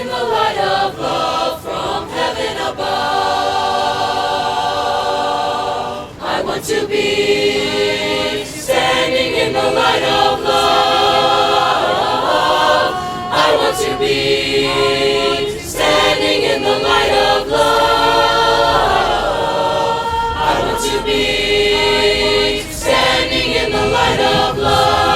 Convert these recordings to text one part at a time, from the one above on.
in the light of love from heaven above. I want to be standing in the light of love. I want to be standing in the light of love. I want to be standing in the light of love.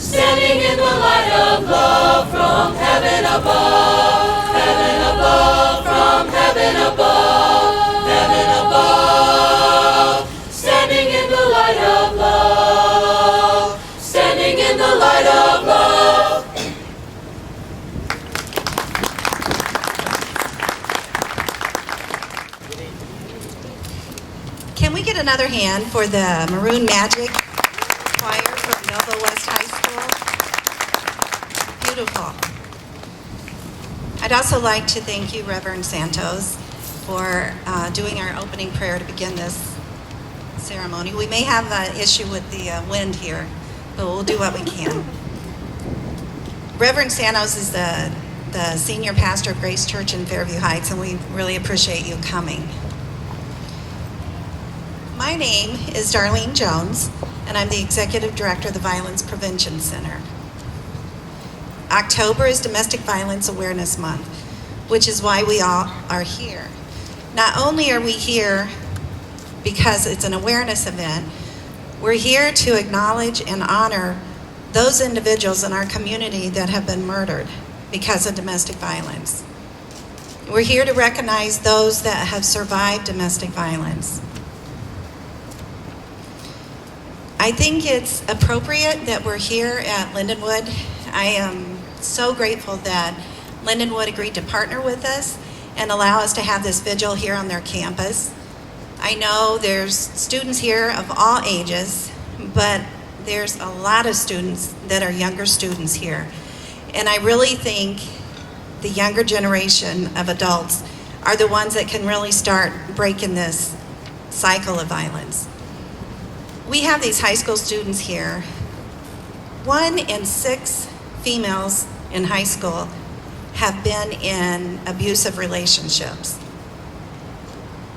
Standing in the light of love from heaven above. Heaven above, from heaven above. Heaven above. Standing in the light of love. Standing in the light of love. Can we get another hand for the Maroon Magic Choir from Nova West High School? Beautiful. I'd also like to thank you, Reverend Santos, for doing our opening prayer to begin this ceremony. We may have an issue with the wind here, but we'll do what we can. Reverend Santos is the senior pastor of Grace Church in Fairview Heights, and we really appreciate you coming. My name is Darlene Jones, and I'm the Executive Director of the Violence Prevention Center. October is Domestic Violence Awareness Month, which is why we all are here. Not only are we here because it's an awareness event, we're here to acknowledge and honor those individuals in our community that have been murdered because of domestic violence. We're here to recognize those that have survived domestic violence. I think it's appropriate that we're here at Lindenwood. I am so grateful that Lindenwood agreed to partner with us and allow us to have this vigil here on their campus. I know there's students here of all ages, but there's a lot of students that are younger students here. And I really think the younger generation of adults are the ones that can really start breaking this cycle of violence. We have these high school students here. 1 in 6 females in high school have been in abusive relationships.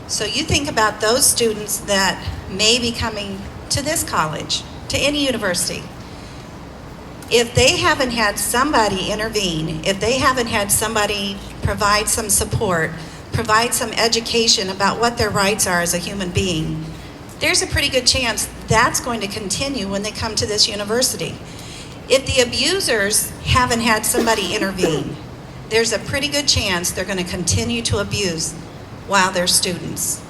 So you think about those students that may be coming to this college, to any university. If they haven't had somebody intervene, if they haven't had somebody provide some support, provide some education about what their rights are as a human being, there's a pretty good chance that's going to continue when they come to this university. If the abusers haven't had somebody intervene, there's a pretty good chance they're going to continue to abuse while they're students.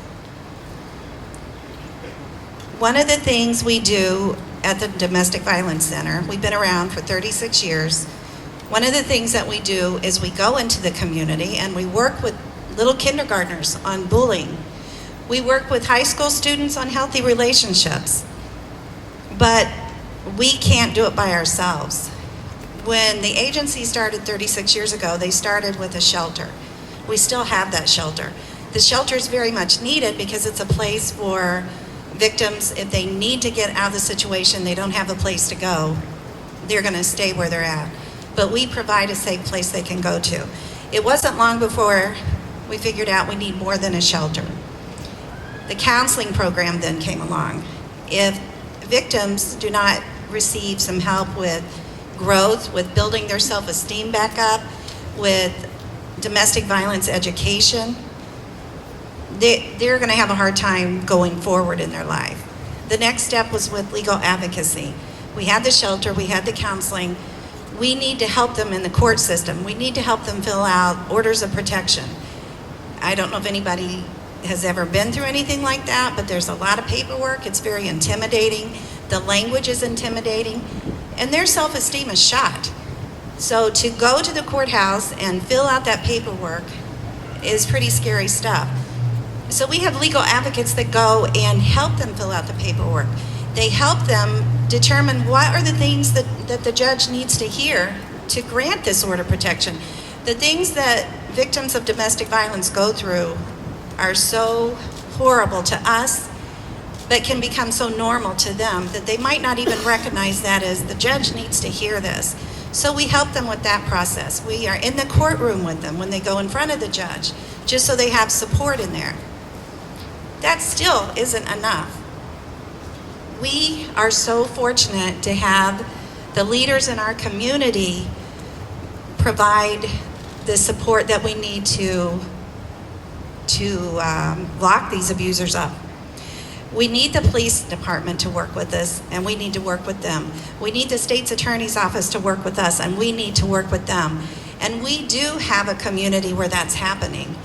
One of the things we do at the Domestic Violence Center, we've been around for 36 years. One of the things that we do is we go into the community and we work with little kindergartners on bullying. We work with high school students on healthy relationships, but we can't do it by ourselves. When the agency started 36 years ago, they started with a shelter. We still have that shelter. The shelter is very much needed because it's a place for victims, if they need to get out of the situation, they don't have a place to go, they're going to stay where they're at. But we provide a safe place they can go to. It wasn't long before we figured out we need more than a shelter. The counseling program then came along. If victims do not receive some help with growth, with building their self-esteem back up, with domestic violence education, they're going to have a hard time going forward in their life. The next step was with legal advocacy. We had the shelter, we had the counseling. We need to help them in the court system. We need to help them fill out orders of protection. I don't know if anybody has ever been through anything like that, but there's a lot of paperwork. It's very intimidating. The language is intimidating, and their self-esteem is shot. So to go to the courthouse and fill out that paperwork is pretty scary stuff. So we have legal advocates that go and help them fill out the paperwork. They help them determine what are the things that the judge needs to hear to grant this order of protection. The things that victims of domestic violence go through are so horrible to us, but can become so normal to them that they might not even recognize that as the judge needs to hear this. So we help them with that process. We are in the courtroom with them when they go in front of the judge, just so they have support in there. That still isn't enough. We are so fortunate to have the leaders in our community provide the support that we need to lock these abusers up. We need the police department to work with us, and we need to work with them. We need the state's attorney's office to work with us, and we need to work with them. And we do have a community where that's happening.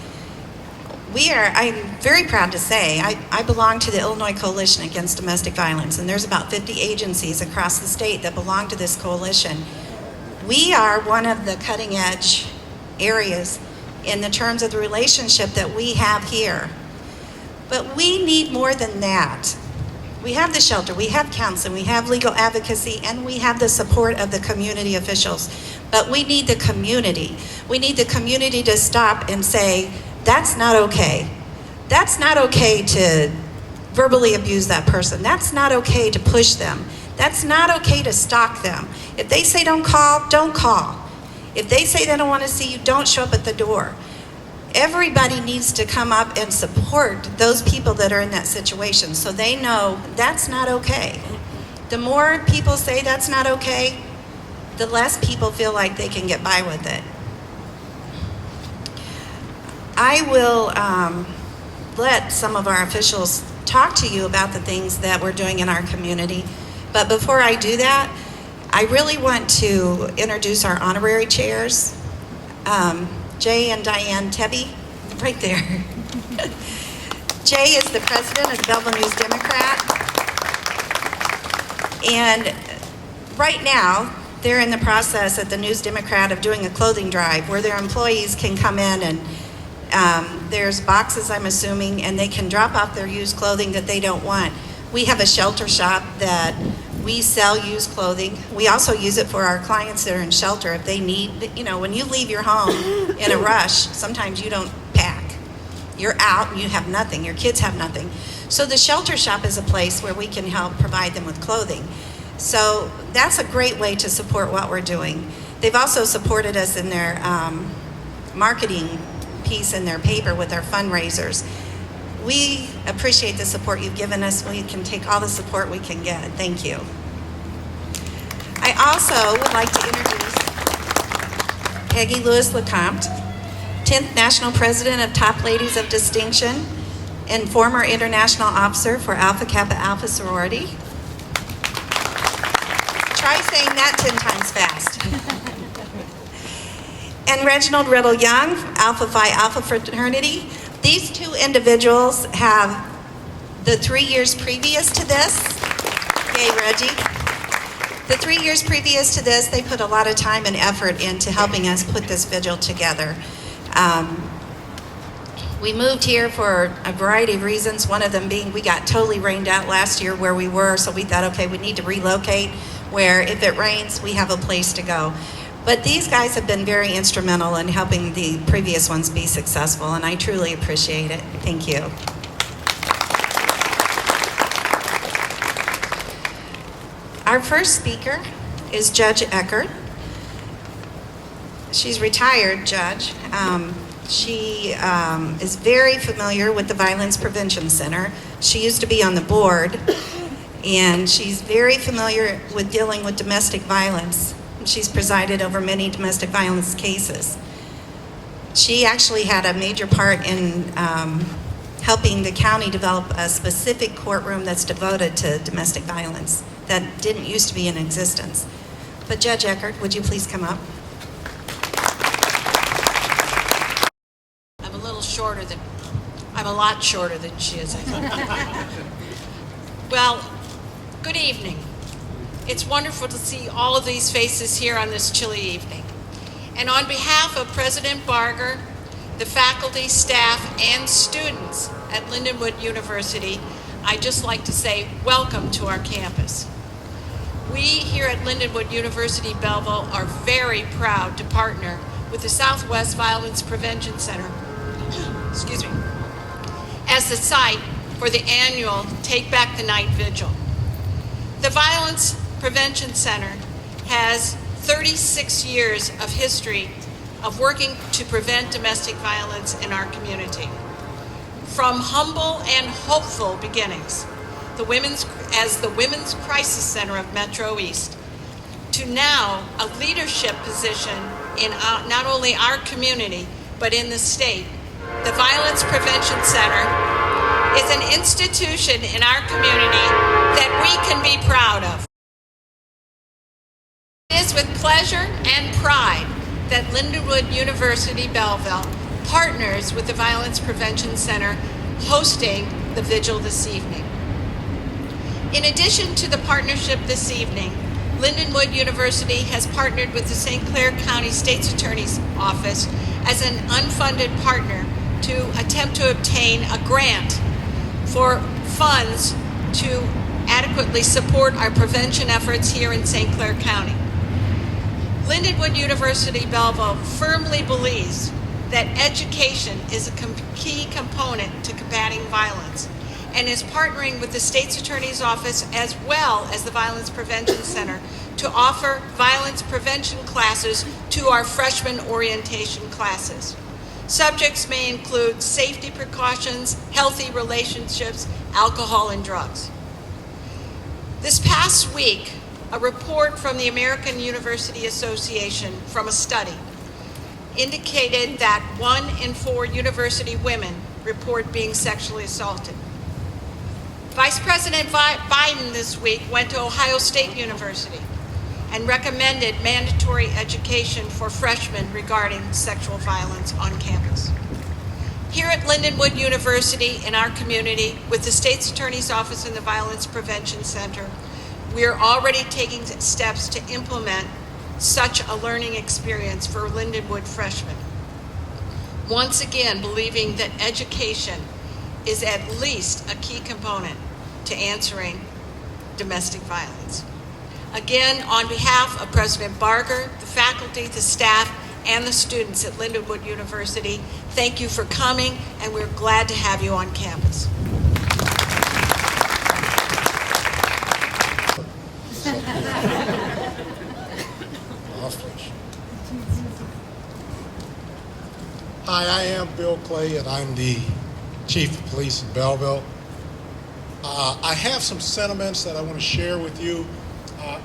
I'm very proud to say, I belong to the Illinois Coalition Against Domestic Violence, and there's about 50 agencies across the state that belong to this coalition. We are one of the cutting edge areas in the terms of the relationship that we have here. But we need more than that. We have the shelter, we have counseling, we have legal advocacy, and we have the support of the community officials. But we need the community. We need the community to stop and say, that's not okay. That's not okay to verbally abuse that person. That's not okay to push them. That's not okay to stalk them. If they say don't call, don't call. If they say they don't want to see you, don't show up at the door. Everybody needs to come up and support those people that are in that situation so they know that's not okay. The more people say that's not okay, the less people feel like they can get by with it. I will let some of our officials talk to you about the things that we're doing in our community. But before I do that, I really want to introduce our honorary chairs. Jay and Diane Tebby, right there. Jay is the president of the Belleville News Democrat. And right now, they're in the process at the News Democrat of doing a clothing drive where their employees can come in and there's boxes, I'm assuming, and they can drop off their used clothing that they don't want. We have a shelter shop that we sell used clothing. We also use it for our clients that are in shelter if they need, when you leave your home in a rush, sometimes you don't pack. You're out and you have nothing. Your kids have nothing. So the shelter shop is a place where we can help provide them with clothing. So that's a great way to support what we're doing. They've also supported us in their marketing piece in their paper with our fundraisers. We appreciate the support you've given us. We can take all the support we can get. Thank you. I also would like to introduce Peggy Lewis-LeCompte, 10th National President of Top Ladies of Distinction and former International Officer for Alpha Kappa Alpha Sorority. Try saying that 10 times fast. And Reginald Riddle Young, Alpha Phi Alpha Fraternity. These two individuals have the 3 years previous to this. Yay, Reggie. The 3 years previous to this, they put a lot of time and effort into helping us put this vigil together. We moved here for a variety of reasons, one of them being we got totally rained out last year where we were, so we thought, okay, we need to relocate where if it rains, we have a place to go. But these guys have been very instrumental in helping the previous ones be successful, and I truly appreciate it. Thank you. Our first speaker is Judge Eckert. She's retired judge. She is very familiar with the Violence Prevention Center. She used to be on the board, and she's very familiar with dealing with domestic violence. She's presided over many domestic violence cases. She actually had a major part in helping the county develop a specific courtroom that's devoted to domestic violence that didn't used to be in existence. But Judge Eckert, would you please come up? I'm a lot shorter than she is, I think. Well, good evening. It's wonderful to see all of these faces here on this chilly evening. And on behalf of President Barger, the faculty, staff, and students at Lindenwood University, I'd just like to say welcome to our campus. We here at Lindenwood University Belleville are very proud to partner with the Southwest Violence Prevention Center, excuse me, as the site for the annual Take Back the Night Vigil. The Violence Prevention Center has 36 years of history of working to prevent domestic violence in our community. From humble and hopeful beginnings, as the Women's Crisis Center of Metro East, to now a leadership position in not only our community, but in the state, the Violence Prevention Center is an institution in our community that we can be proud of. It is with pleasure and pride that Lindenwood University Belleville partners with the Violence Prevention Center hosting the vigil this evening. In addition to the partnership this evening, Lindenwood University has partnered with the St. Clair County State's Attorney's Office as an unfunded partner to attempt to obtain a grant for funds to adequately support our prevention efforts here in St. Clair County. Lindenwood University Belleville firmly believes that education is a key component to combating violence and is partnering with the State's Attorney's Office as well as the Violence Prevention Center to offer violence prevention classes to our freshman orientation classes. Subjects may include safety precautions, healthy relationships, alcohol, and drugs. This past week, a report from the American University Association from a study indicated that 1 in 4 university women report being sexually assaulted. Vice President Biden this week went to Ohio State University and recommended mandatory education for freshmen regarding sexual violence on campus. Here at Lindenwood University in our community, with the State's Attorney's Office and the Violence Prevention Center, we are already taking steps to implement such a learning experience for Lindenwood freshmen. Once again, believing that education is at least a key component to answering domestic violence. Again, on behalf of President Barger, the faculty, the staff, and the students at Lindenwood University, thank you for coming, and we're glad to have you on campus. Hi, I am Bill Clay, and I'm the Chief of Police in Belleville. I have some sentiments that I want to share with you,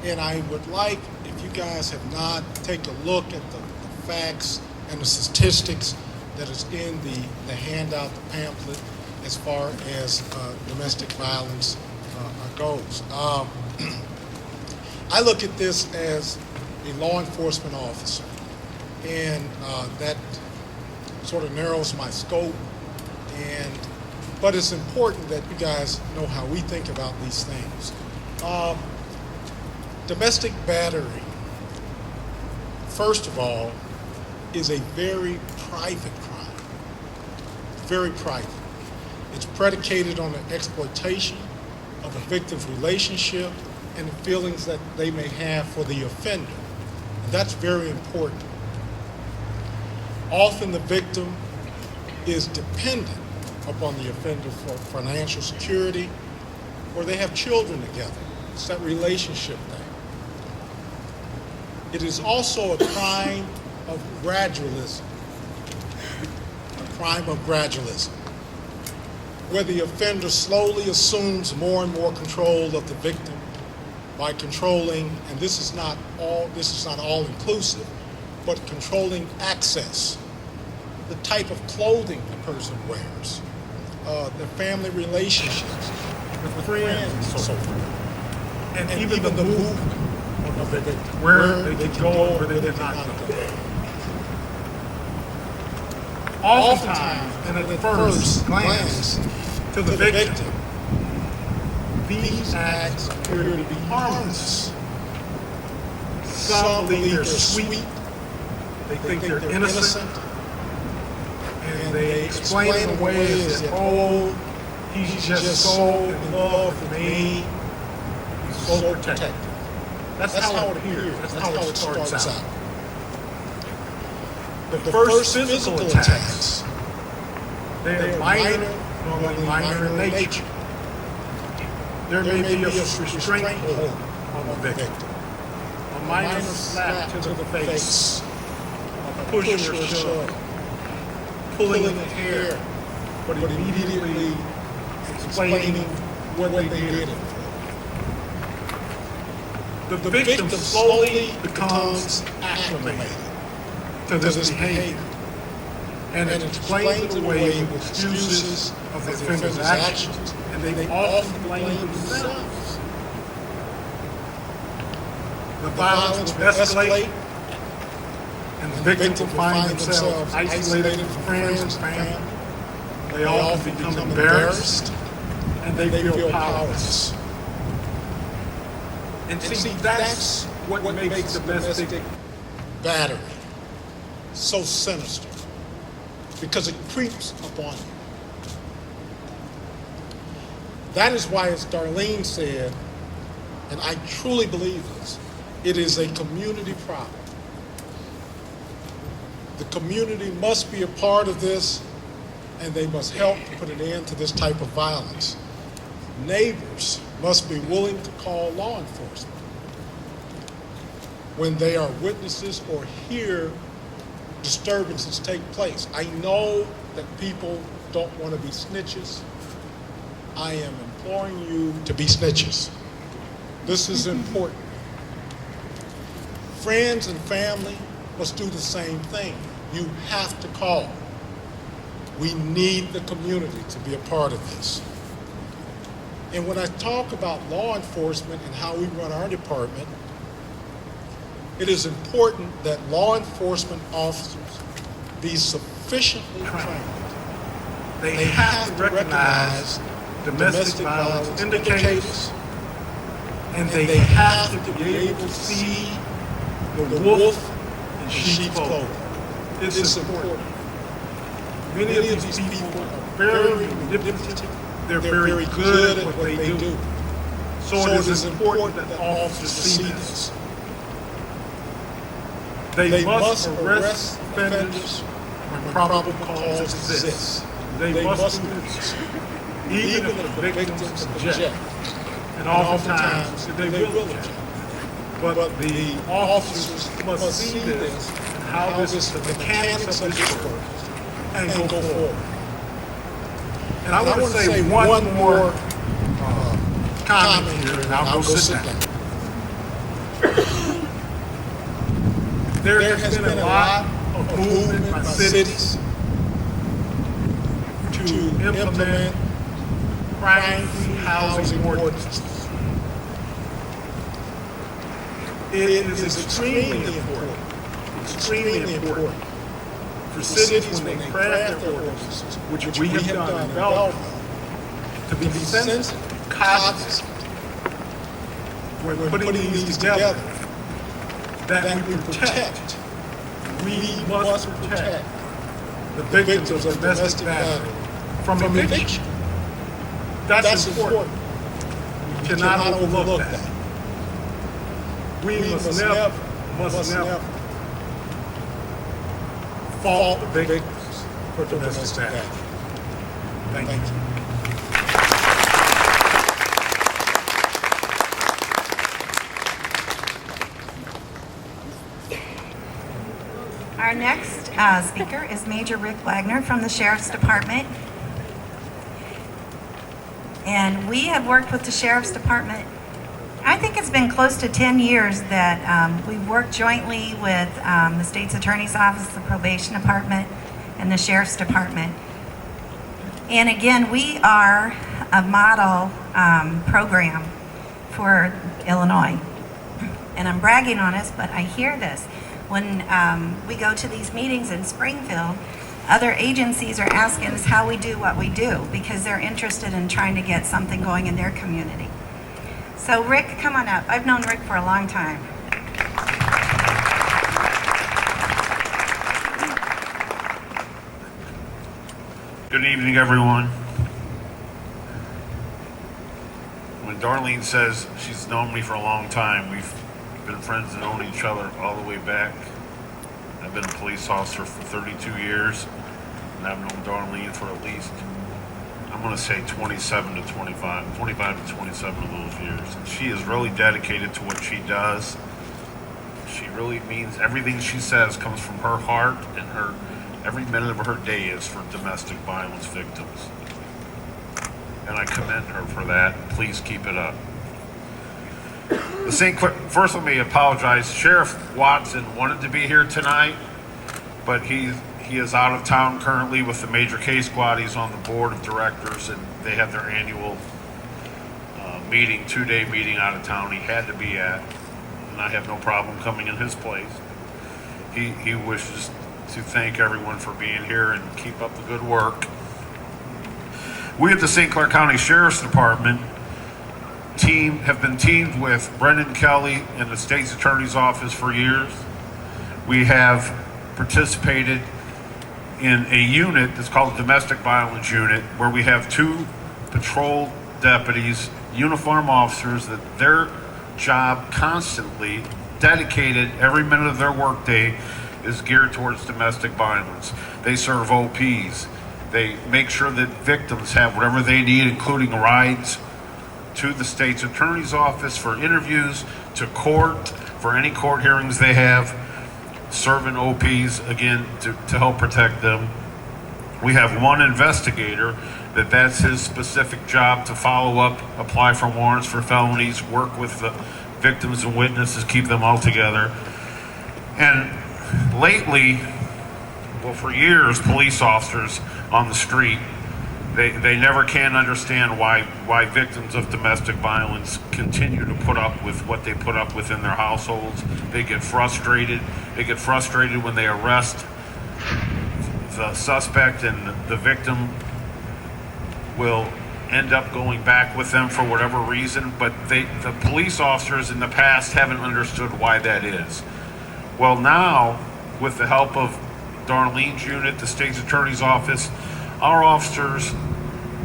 and I would like, if you guys have not, take a look at the facts and the statistics that is in the handout, the pamphlet, as far as domestic violence goes. I look at this as a law enforcement officer, and that sort of narrows my scope, but it's important that you guys know how we think about these things. Domestic battery, first of all, is a very private crime, very private. It's predicated on the exploitation of a victim's relationship and the feelings that they may have for the offender. And that's very important. Often the victim is dependent upon the offender for financial security, or they have children together. It's that relationship thing. It is also a crime of gradualism. A crime of gradualism, where the offender slowly assumes more and more control of the victim by controlling, and this is not all inclusive, but controlling access, the type of clothing the person wears, their family relationships, their friends, and so forth. And even the movement of the victim, where they could go or they did not go. Oftentimes, and at the first glance to the victim, these acts appear to be harmless. Some believe they're sweet, they think they're innocent, and they explain it away as that, oh, he's just so in love with me, he's so protective. That's how it appears, that's how it starts out. The first physical attacks, they're minor, normally minor in nature. There may be a restraint hold on the victim, a minor slap to the face, a push or shove, pulling the hair, but immediately explaining what they did. The victim slowly becomes acclimated to this behavior and explains away with excuses of the offender's actions, and they often blame themselves. The violence will escalate, and the victim will find themselves isolated from friends and family. They often become embarrassed, and they feel powerless. And see, that's what makes domestic battery so sinister, because it creeps upon you. That is why, as Darlene said, and I truly believe this, it is a community problem. The community must be a part of this, and they must help to put an end to this type of violence. Neighbors must be willing to call law enforcement when they are witnesses or hear disturbances take place. I know that people don't want to be snitches. I am imploring you to be snitches. This is important. Friends and family must do the same thing. You have to call. We need the community to be a part of this. And when I talk about law enforcement and how we run our department, it is important that law enforcement officers be sufficiently trained. They have to recognize domestic violence indicators, and they have to be able to see the wolf in sheep's clothing. It's important. Many of these people are very manipulative. They're very good at what they do. So it is important that officers see this. They must arrest offenders when probable cause exists. They must do this, even if the victims object. And oftentimes they will object. But the officers must see this and how the mechanics of this works and go forward. And I want to say one more comment here, and I'll go sit down. There has been a lot of movement by cities to implement crime-free housing ordinances. It is extremely important for cities when they craft their ordinances, which we have done in Belleville, to be sensitive, cognizant when putting these together, that we must protect the victims of domestic battery from eviction. That's important. We cannot overlook that. We must never fault the victims for domestic battery. Thank you. Our next speaker is Major Rick Wagner from the Sheriff's Department. And we have worked with the Sheriff's Department, I think it's been close to 10 years that we've worked jointly with the State's Attorney's Office, the Probation Department, and the Sheriff's Department. And again, we are a model program for Illinois. And I'm bragging on us, but I hear this. When we go to these meetings in Springfield, other agencies are asking us how we do what we do because they're interested in trying to get something going in their community. So Rick, come on up. I've known Rick for a long time. Good evening, everyone. When Darlene says she's known me for a long time, we've been friends and known each other all the way back. I've been a police officer for 32 years, and I've known Darlene for at least, I'm going to say 25 to 27 of those years. And she is really dedicated to what she does. She really means everything she says comes from her heart, and every minute of her day is for domestic violence victims. And I commend her for that. Please keep it up. The St. Clair, first let me apologize. Sheriff Watson wanted to be here tonight, but he is out of town currently with the major case squad. He's on the board of directors, and they have their annual meeting, 2-day meeting out of town. He had to be at, and I have no problem coming in his place. He wishes to thank everyone for being here and keep up the good work. We at the St. Clair County Sheriff's Department have been teamed with Brendan Kelly and the State's Attorney's Office for years. We have participated in a unit that's called the Domestic Violence Unit, where we have 2 patrol deputies, uniform officers, that their job constantly, dedicated every minute of their workday, is geared towards domestic violence. They serve OPs. They make sure that victims have whatever they need, including rides to the State's Attorney's Office for interviews, to court for any court hearings they have, serving OPs, again, to help protect them. We have 1 investigator that's his specific job to follow up, apply for warrants for felonies, work with the victims and witnesses, keep them all together. And lately, well, for years, police officers on the street, they never can understand why victims of domestic violence continue to put up with what they put up with in their households. They get frustrated. They get frustrated when they arrest the suspect, and the victim will end up going back with them for whatever reason, but the police officers in the past haven't understood why that is. Well, now, with the help of Darlene's unit, the State's Attorney's Office, our officers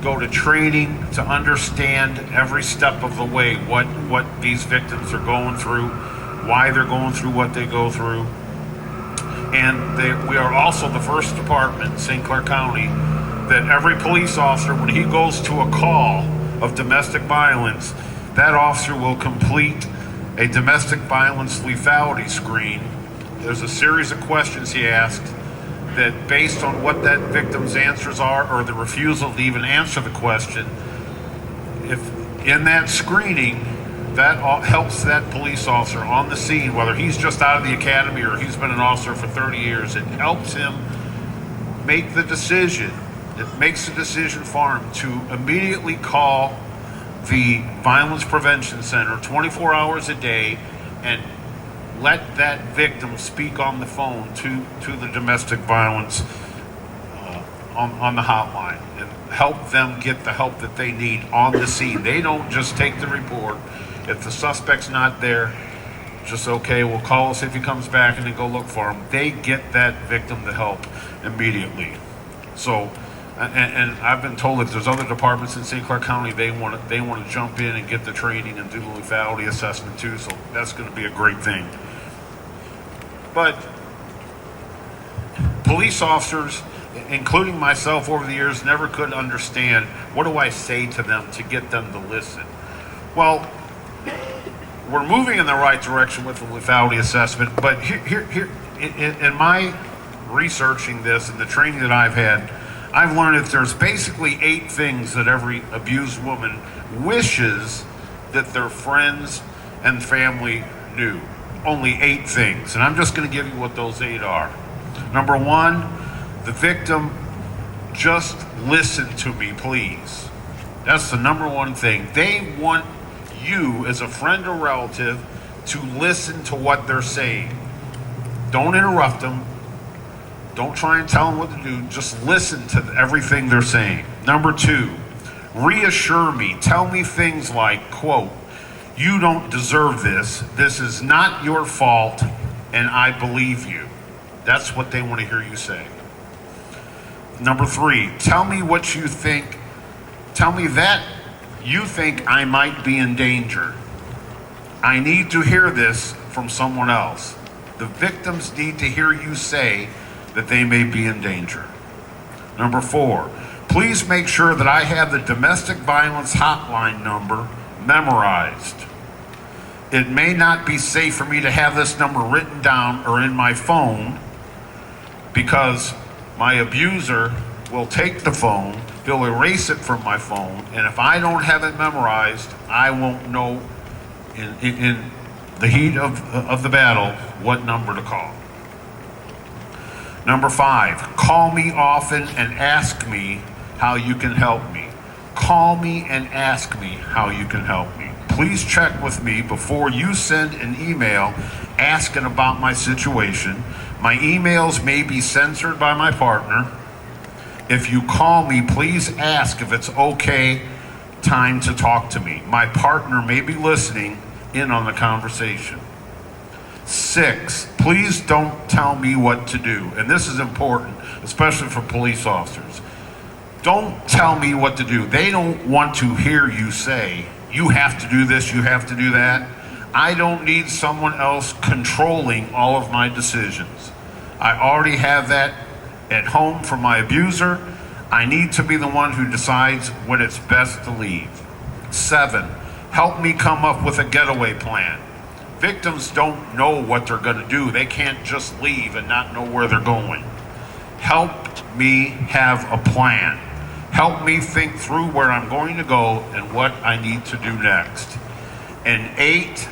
go to training to understand every step of the way what these victims are going through, why they're going through what they go through. And we are also the first department in St. Clair County that every police officer, when he goes to a call of domestic violence, that officer will complete a domestic violence lethality screen. There's a series of questions he asks that, based on what that victim's answers are or the refusal to even answer the question, if in that screening, that helps that police officer on the scene, whether he's just out of the academy or he's been an officer for 30 years, it helps him make the decision. It makes the decision for him to immediately call the Violence Prevention Center 24 hours a day and let that victim speak on the phone to the domestic violence on the hotline, and help them get the help that they need on the scene. They don't just take the report. If the suspect's not there, just okay, we'll call us if he comes back, and then go look for him. They get that victim the help immediately. So, and I've been told that there's other departments in St. Clair County, they want to jump in and get the training and do the lethality assessment too. So that's going to be a great thing. But police officers, including myself over the years, never could understand, what do I say to them to get them to listen? Well, we're moving in the right direction with the lethality assessment, but here in my researching this and the training that I've had, I've learned that there's basically 8 things that every abused woman wishes that their friends and family knew. Only 8 things, and I'm just going to give you what those 8 are. Number 1, the victim, just listen to me, please. That's the number 1 thing. They want you, as a friend or relative, to listen to what they're saying. Don't interrupt them. Don't try and tell them what to do. Just listen to everything they're saying. Number 2, reassure me. Tell me things like, quote, "You don't deserve this. This is not your fault, and I believe you." That's what they want to hear you say. Number 3, tell me what you think. Tell me that you think I might be in danger. I need to hear this from someone else. The victims need to hear you say that they may be in danger. Number 4, please make sure that I have the domestic violence hotline number memorized. it may not be safe for me to have this number written down or in my phone, because my abuser will take the phone, they'll erase it from my phone, and if I don't have it memorized, I won't know in the heat of the battle what number to call. Number 5, call me often and ask me how you can help me. Call me and ask me how you can help me. Please check with me before you send an email asking about my situation. My emails may be censored by my partner. If you call me, please ask if it's okay time to talk to me. My partner may be listening in on the conversation. 6, please don't tell me what to do. And this is important, especially for police officers. Don't tell me what to do. They don't want to hear you say, you have to do this, you have to do that. I don't need someone else controlling all of my decisions. I already have that at home from my abuser. I need to be the one who decides when it's best to leave. 7, help me come up with a getaway plan. Victims don't know what they're going to do. They can't just leave and not know where they're going. Help me have a plan. Help me think through where I'm going to go and what I need to do next. And 8,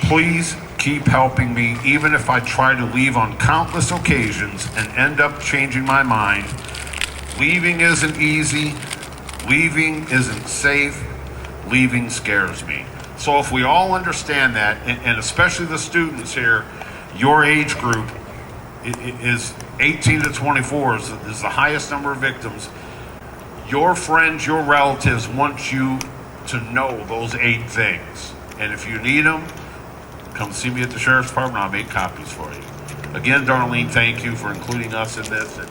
please keep helping me even if I try to leave on countless occasions and end up changing my mind. Leaving isn't easy. Leaving isn't safe. Leaving scares me. So if we all understand that, and especially the students here, your age group is 18 to 24 is the highest number of victims. Your friends, your relatives want you to know those 8 things. And if you need them, come see me at the Sheriff's Department. I'll make copies for you. Again, Darlene, thank you for including us in this. And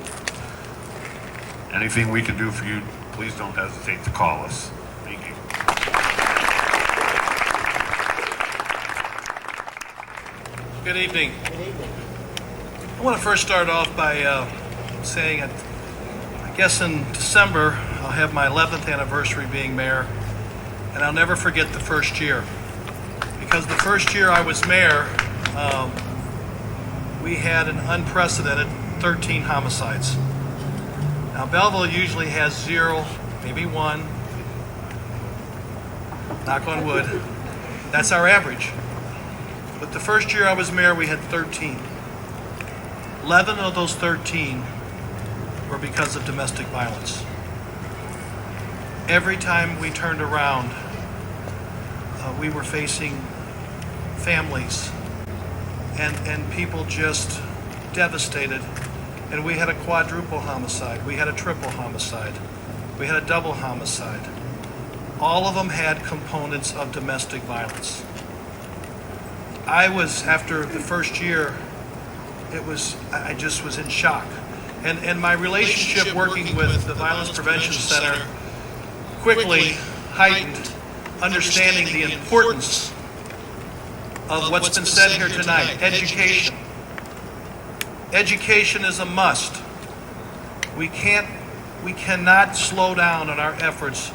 anything we can do for you, please don't hesitate to call us. Thank you. Good evening. I want to first start off by saying that I guess in December I'll have my 11th anniversary being mayor, and I'll never forget the first year. Because the first year I was mayor, we had an unprecedented 13 homicides. Now Belleville usually has 0, maybe 1, knock on wood. That's our average. But the first year I was mayor, we had 13. 11 of those 13 were because of domestic violence. Every time we turned around, we were facing families and people just devastated. And we had a quadruple homicide, we had a triple homicide, we had a double homicide. All of them had components of domestic violence. After the first year, I just was in shock. And my relationship working with the Violence Prevention Center quickly heightened understanding the importance of what's been said here tonight, education. Education is a must. We cannot slow down on our efforts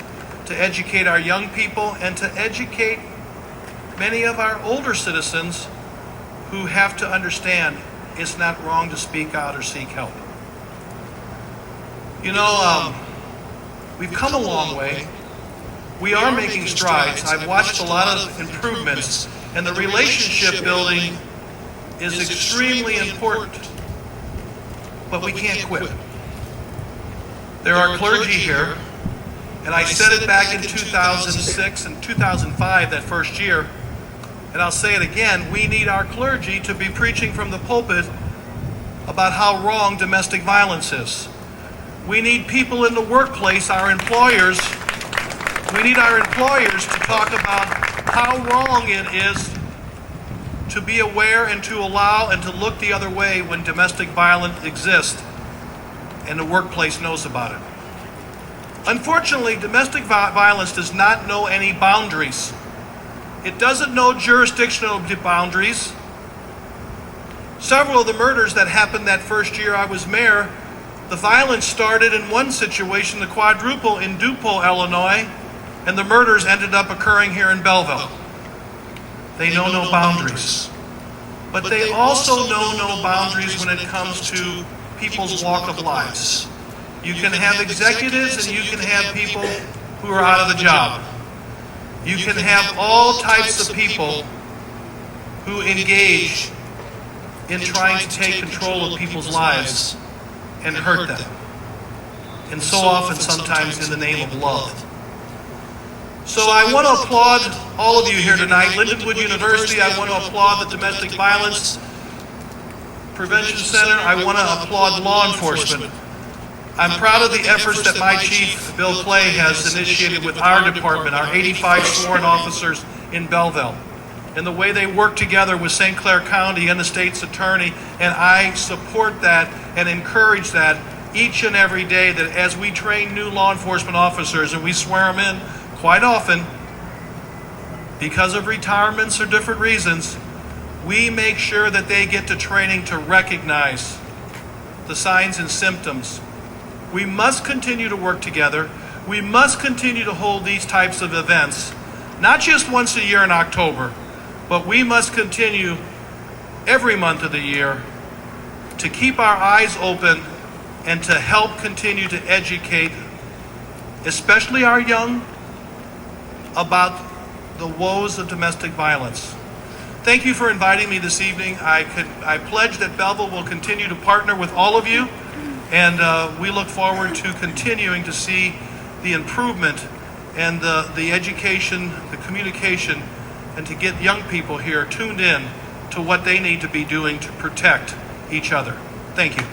to educate our young people and to educate many of our older citizens who have to understand it's not wrong to speak out or seek help. You know, we've come a long way. We are making strides. I've watched a lot of improvements, and the relationship building is extremely important. But we can't quit. There are clergy here, and I said it back in 2006 and 2005, that first year, and I'll say it again, we need our clergy to be preaching from the pulpit about how wrong domestic violence is. We need people in the workplace, our employers, we need our employers to talk about how wrong it is to be aware and to allow and to look the other way when domestic violence exists and the workplace knows about it. Unfortunately, domestic violence does not know any boundaries. It doesn't know jurisdictional boundaries. Several of the murders that happened that first year I was mayor, the violence started in one situation, the quadruple in DuPont, Illinois, and the murders ended up occurring here in Belleville. They know no boundaries. But they also know no boundaries when it comes to people's walk of lives. You can have executives and you can have people who are out of the job. You can have all types of people who engage in trying to take control of people's lives and hurt them. And so often, sometimes in the name of love. So I want to applaud all of you here tonight. Lindenwood University, I want to applaud the Domestic Violence Prevention Center. I want to applaud law enforcement. I'm proud of the efforts that my chief, Bill Clay, has initiated with our department, our 85 sworn officers in Belleville, and the way they work together with St. Clair County and the state's attorney. And I support that and encourage that each and every day, that as we train new law enforcement officers and we swear them in quite often, because of retirements or different reasons, we make sure that they get to training to recognize the signs and symptoms. We must continue to work together. We must continue to hold these types of events, not just once a year in October, but we must continue every month of the year to keep our eyes open and to help continue to educate, especially our young, about the woes of domestic violence. Thank you for inviting me this evening. I pledge that Belleville will continue to partner with all of you, and we look forward to continuing to see the improvement and the education, the communication, and to get young people here tuned in to what they need to be doing to protect each other. Thank you.